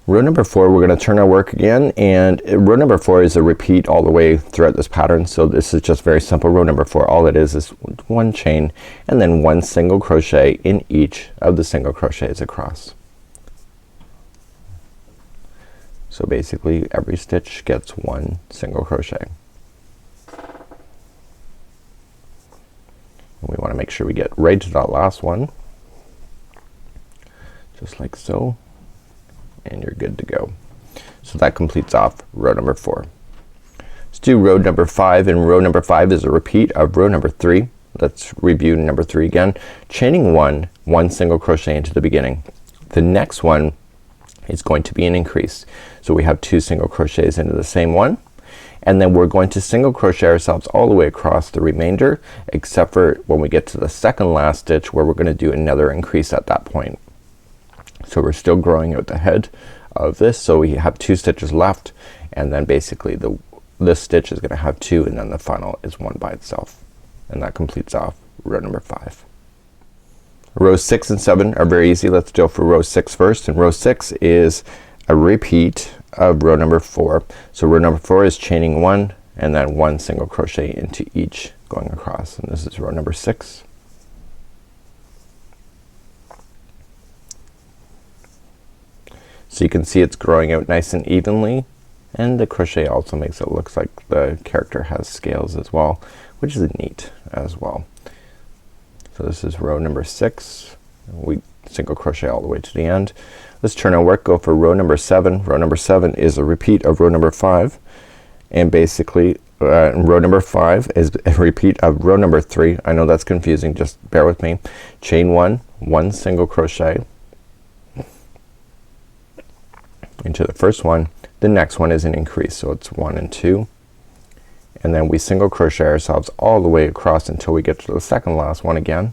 Row number 4, we're gonna turn our work again, and row number 4 is a repeat all the way throughout this pattern. So this is just very simple. Row number 4, all it is 1 chain and then 1 single crochet in each of the single crochets across. So basically every stitch gets 1 single crochet. And we want to make sure we get right to that last one, just like so, and you're good to go. So that completes off row number 4. Let's do row number 5, and row number 5 is a repeat of row number 3. Let's review number 3 again. Chaining 1, 1 single crochet into the beginning. The next one is going to be an increase. So we have 2 single crochets into the same one, and then we're going to single crochet ourselves all the way across the remainder, except for when we get to the second last stitch, where we're gonna do another increase at that point. So we're still growing out the head of this, so we have 2 stitches left, and then basically this stitch is gonna have 2, and then the final is 1 by itself, and that completes off row number 5. Rows 6 and 7 are very easy. Let's do it for row 6 first, and row 6 is a repeat of row number 4. So row number 4 is chaining 1 and then 1 single crochet into each going across, and this is row number 6. So you can see it's growing out nice and evenly, and the crochet also makes it look like the character has scales as well, which is neat as well. So this is row number 6. We single crochet all the way to the end. Let's turn our work, go for row number 7. Row number 7 is a repeat of row number 5, and basically row number 5 is a repeat of row number 3. I know that's confusing, just bear with me. Chain 1, 1 single crochet into the first one. The next one is an increase, so it's 1 and 2, and then we single crochet ourselves all the way across until we get to the second last one again,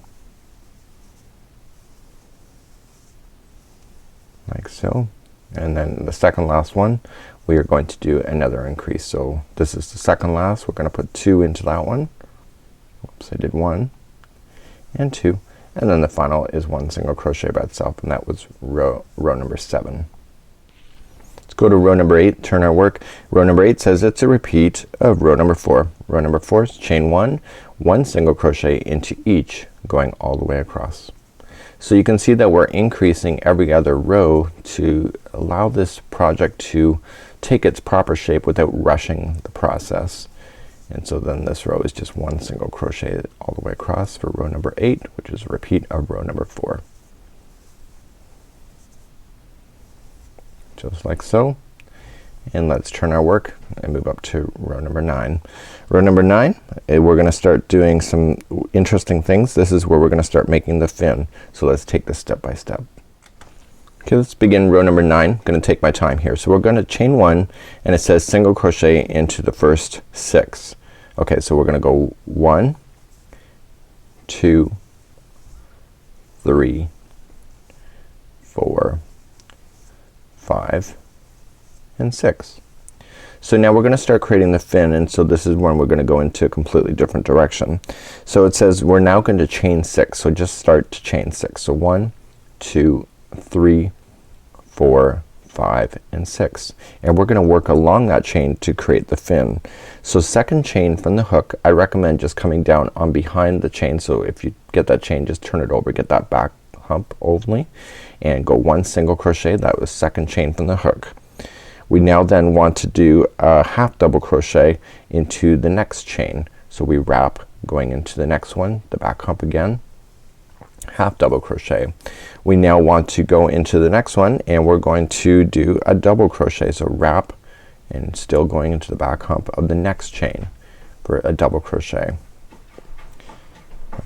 like so. And then the second last one we are going to do another increase. So this is the second last. We're gonna put 2 into that one. Oops, I did 1 and 2, and then the final is 1 single crochet by itself, and that was row number 7. Let's go to row number 8, turn our work. Row number 8 says it's a repeat of row number 4. Row number 4 is chain 1, 1 single crochet into each, going all the way across. So you can see that we're increasing every other row to allow this project to take its proper shape without rushing the process. And so then this row is just 1 single crochet all the way across for row number 8, which is a repeat of row number 4. Just like so. And let's turn our work and move up to row number 9. Row number 9, we're gonna start doing some interesting things. This is where we're gonna start making the fin. So let's take this step by step. Okay, let's begin row number 9. Gonna take my time here. So we're gonna chain 1, and it says single crochet into the first 6. Okay, so we're gonna go 1, 2, 3, 4, 5, and 6. So now we're gonna start creating the fin, and so this is when we're gonna go into a completely different direction. So it says we're now going to chain 6. So just start to chain 6. So 1, 2, 3, 4, 5, and 6. And we're gonna work along that chain to create the fin. So second chain from the hook, I recommend just coming down on behind the chain. So if you get that chain, just turn it over, get that back hump only, and go 1 single crochet. That was second chain from the hook. We now then want to do a half double crochet into the next chain. So we wrap going into the next one, the back hump again, half double crochet. We now want to go into the next one, and we're going to do a double crochet. So wrap and still going into the back hump of the next chain for a double crochet.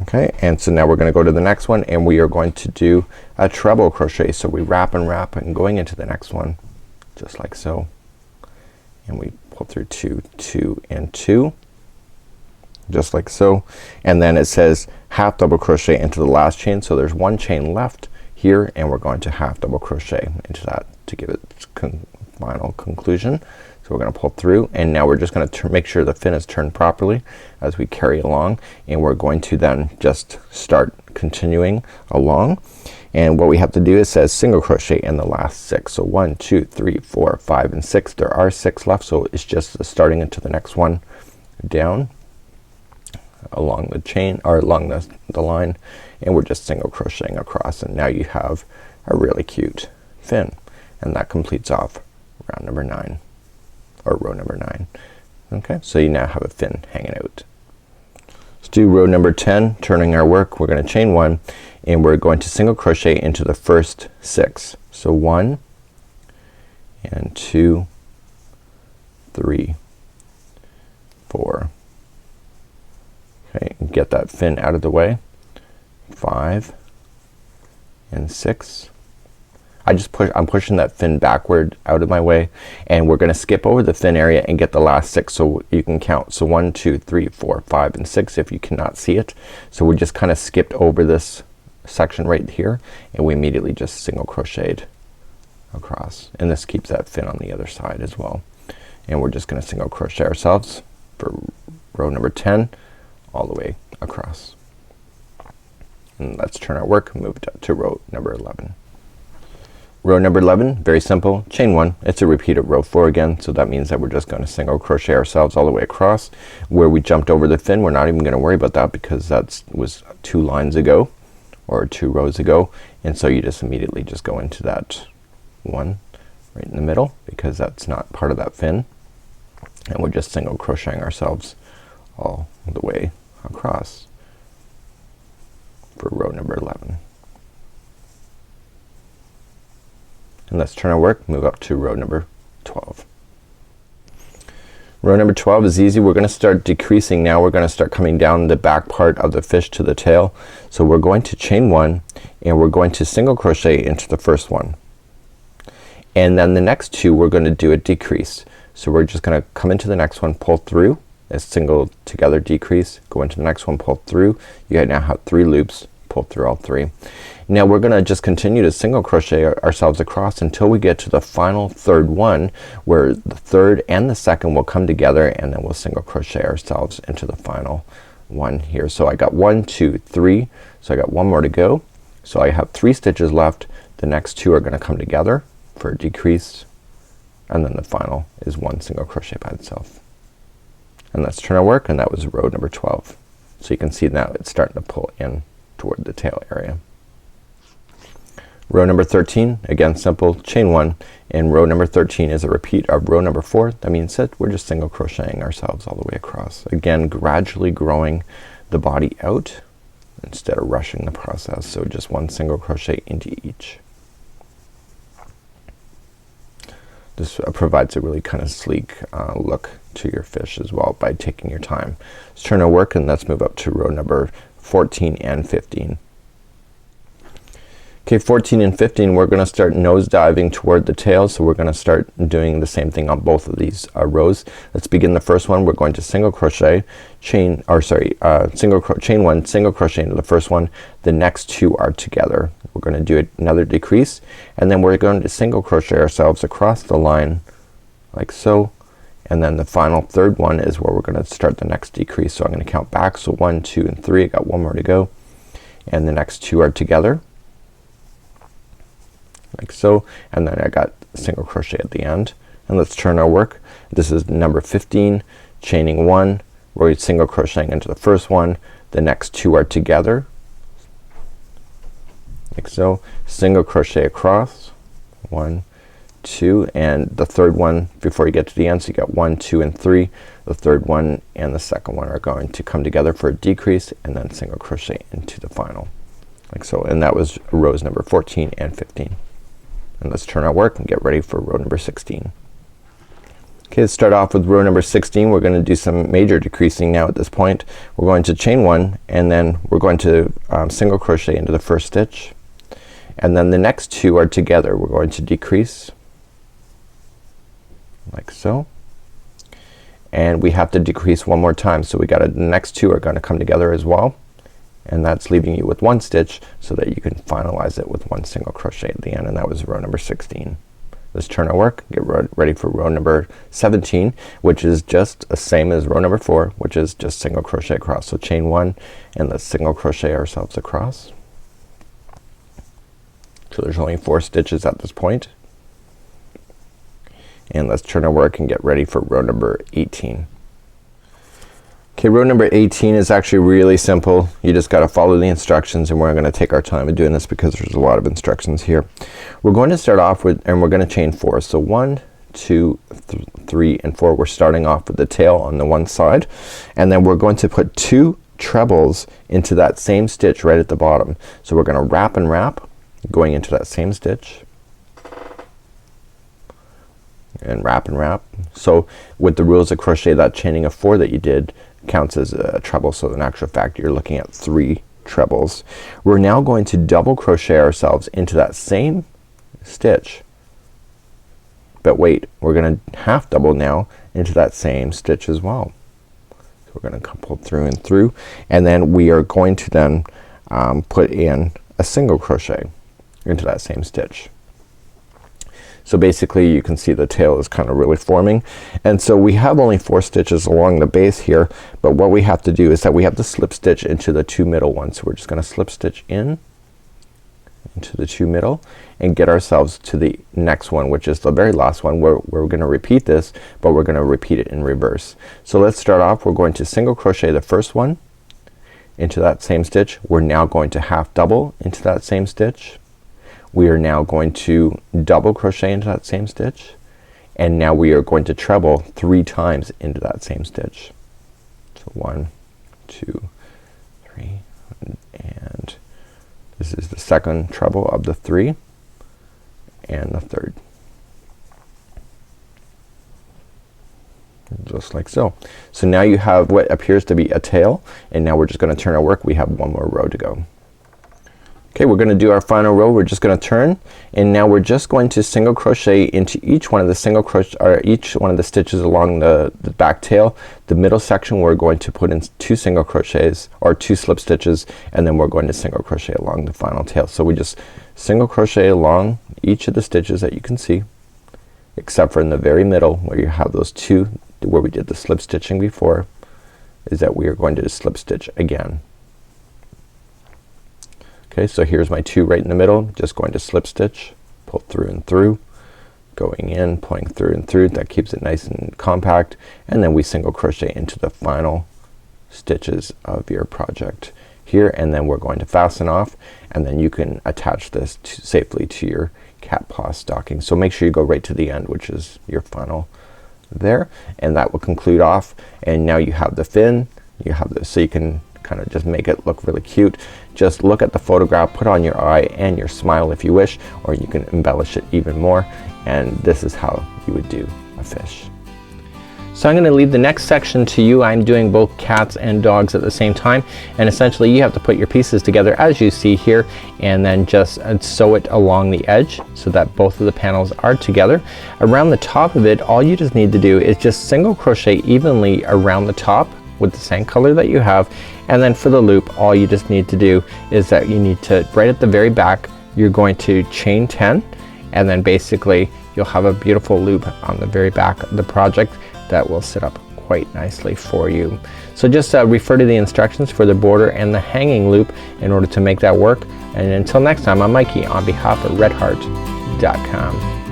Okay, and so now we're gonna go to the next one, and we are going to do a treble crochet. So we wrap and going into the next one, just like so, and we pull through 2, 2, and 2, just like so. And then it says half double crochet into the last chain. So there's 1 chain left here, and we're going to half double crochet into that to give it its final conclusion. So we're gonna pull through, and now we're just gonna make sure the fin is turned properly as we carry along, and we're going to then just start continuing along. And what we have to do is says single crochet in the last 6. So 1, 2, 3, 4, 5, and 6. There are 6 left, so it's just starting into the next one down along the chain or along the line, and we're just single crocheting across, and now you have a really cute fin. And that completes off round number 9 or row number 9. Okay, so you now have a fin hanging out. Let's do row number 10, turning our work. We're gonna chain 1, and we're going to single crochet into the first 6. So 1 and 2, 3, 4. Okay, and get that fin out of the way. 5 and 6. I'm pushing that fin backward out of my way, and we're gonna skip over the fin area and get the last 6 so you can count. So 1, 2, 3, 4, 5, and 6 if you cannot see it. So we just kinda skipped over this section right here, and we immediately just single crocheted across, and this keeps that fin on the other side as well. And we're just gonna single crochet ourselves for row number 10 all the way across. And let's turn our work and move it to row number 11. Row number 11, very simple, chain 1. It's a repeat of row 4 again, so that means that we're just gonna single crochet ourselves all the way across. Where we jumped over the fin, we're not even gonna worry about that because that was 2 lines ago or 2 rows ago, and so you just immediately just go into that one right in the middle because that's not part of that fin, and we're just single crocheting ourselves all the way across for row number 11. And let's turn our work, move up to row number 12. Row number 12 is easy. We're gonna start decreasing now. We're gonna start coming down the back part of the fish to the tail. So we're going to chain 1, and we're going to single crochet into the first one, and then the next 2 we're gonna do a decrease. So we're just gonna come into the next one, pull through, a single together decrease, go into the next one, pull through. You now have 3 loops, pull through all 3. Now we're gonna just continue to single crochet ourselves across until we get to the final third one, where the third and the second will come together, and then we'll single crochet ourselves into the final one here. So I got 1, 2, 3, so I got 1 more to go. So I have 3 stitches left. The next 2 are gonna come together for a decrease, and then the final is 1 single crochet by itself. And let's turn our work, and that was row number 12. So you can see now it's starting to pull in toward the tail area. Row number 13, again simple, chain 1, and row number 13 is a repeat of row number 4. That means that we're just single crocheting ourselves all the way across. Again, gradually growing the body out instead of rushing the process. So just 1 single crochet into each. This provides a really kind of sleek look to your fish as well by taking your time. Let's turn our work, and let's move up to row number 14 and 15. Okay, 14 and 15, we're gonna start nose diving toward the tail, so we're gonna start doing the same thing on both of these rows. Let's begin the first one. We're going to single crochet, chain 1, single crochet into the first one. The next 2 are together. We're gonna do another decrease, and then we're going to single crochet ourselves across the line like so, and then the final third one is where we're gonna start the next decrease. So I'm gonna count back, so 1, 2, and 3. I got 1 more to go, and the next 2 are together like so, and then I got single crochet at the end. And let's turn our work. This is number 15, chaining 1, we're single crocheting into the first one. The next 2 are together like so, single crochet across, 1, 2, and the third one before you get to the end. So you got 1, 2, and 3. The third one and the second one are going to come together for a decrease, and then single crochet into the final like so. And that was rows number 14 and 15. And let's turn our work and get ready for row number 16. Okay, let's start off with row number 16. We're gonna do some major decreasing now at this point. We're going to chain 1, and then we're going to single crochet into the first stitch, and then the next 2 are together. We're going to decrease like so, and we have to decrease 1 more time. So we got the next 2 are gonna come together as well, and that's leaving you with 1 stitch so that you can finalize it with 1 single crochet at the end. And that was row number 16. Let's turn our work, get ready for row number 17, which is just the same as row number 4, which is just single crochet across. So chain 1, and let's single crochet ourselves across. So there's only 4 stitches at this point. And let's turn our work and get ready for row number 18. Okay, row number 18 is actually really simple. You just gotta follow the instructions, and we're gonna take our time in doing this because there's a lot of instructions here. We're going to start off with, and we're gonna chain 4. So 1, 2, 3, and 4. We're starting off with the tail on the one side, and then we're going to put 2 trebles into that same stitch right at the bottom. So we're gonna wrap and wrap going into that same stitch, and wrap and wrap. So with the rules of crochet, that chaining of 4 that you did counts as a treble, so in actual fact you're looking at 3 trebles. We're now going to double crochet ourselves into that same stitch, but wait, we're gonna half double now into that same stitch as well. So we're gonna pull through and through, and then we are going to then put in a single crochet into that same stitch. So basically you can see the tail is kind of really forming, and so we have only 4 stitches along the base here, but what we have to do is that we have to slip stitch into the 2 middle ones. So we're just gonna slip stitch in into the 2 middle and get ourselves to the next one, which is the very last one. We're gonna repeat this, but we're gonna repeat it in reverse. So let's start off. We're going to single crochet the first one into that same stitch. We're now going to half double into that same stitch. We are now going to double crochet into that same stitch, and now we are going to treble 3 times into that same stitch. So 1, 2, 3, and this is the second treble of the 3, and the third, just like so. So now you have what appears to be a tail, and now we're just gonna turn our work. We have 1 more row to go. Okay, we're gonna do our final row. We're just gonna turn, and now we're just going to single crochet into each one of the stitches along the back tail. The middle section we're going to put in 2 single crochets or 2 slip stitches, and then we're going to single crochet along the final tail. So we just single crochet along each of the stitches that you can see, except for in the very middle where you have those 2 where we did the slip stitching before, is that we are going to slip stitch again. Okay, so here's my 2 right in the middle, just going to slip stitch, pull through and through, going in, pulling through and through. That keeps it nice and compact, and then we single crochet into the final stitches of your project here, and then we're going to fasten off, and then you can attach this safely to your cat paw stocking. So make sure you go right to the end, which is your final there, and that will conclude off. And now you have the fin, you have this, so you can kind of just make it look really cute. Just look at the photograph, put on your eye and your smile if you wish, or you can embellish it even more, and this is how you would do a fish. So I'm gonna leave the next section to you. I'm doing both cats and dogs at the same time, and essentially you have to put your pieces together as you see here, and then just sew it along the edge so that both of the panels are together. Around the top of it, all you just need to do is just single crochet evenly around the top with the same color that you have, and then for the loop all you just need to do is that you need to, right at the very back, you're going to chain 10, and then basically you'll have a beautiful loop on the very back of the project that will sit up quite nicely for you. So just refer to the instructions for the border and the hanging loop in order to make that work. And until next time, I'm Mikey on behalf of redheart.com.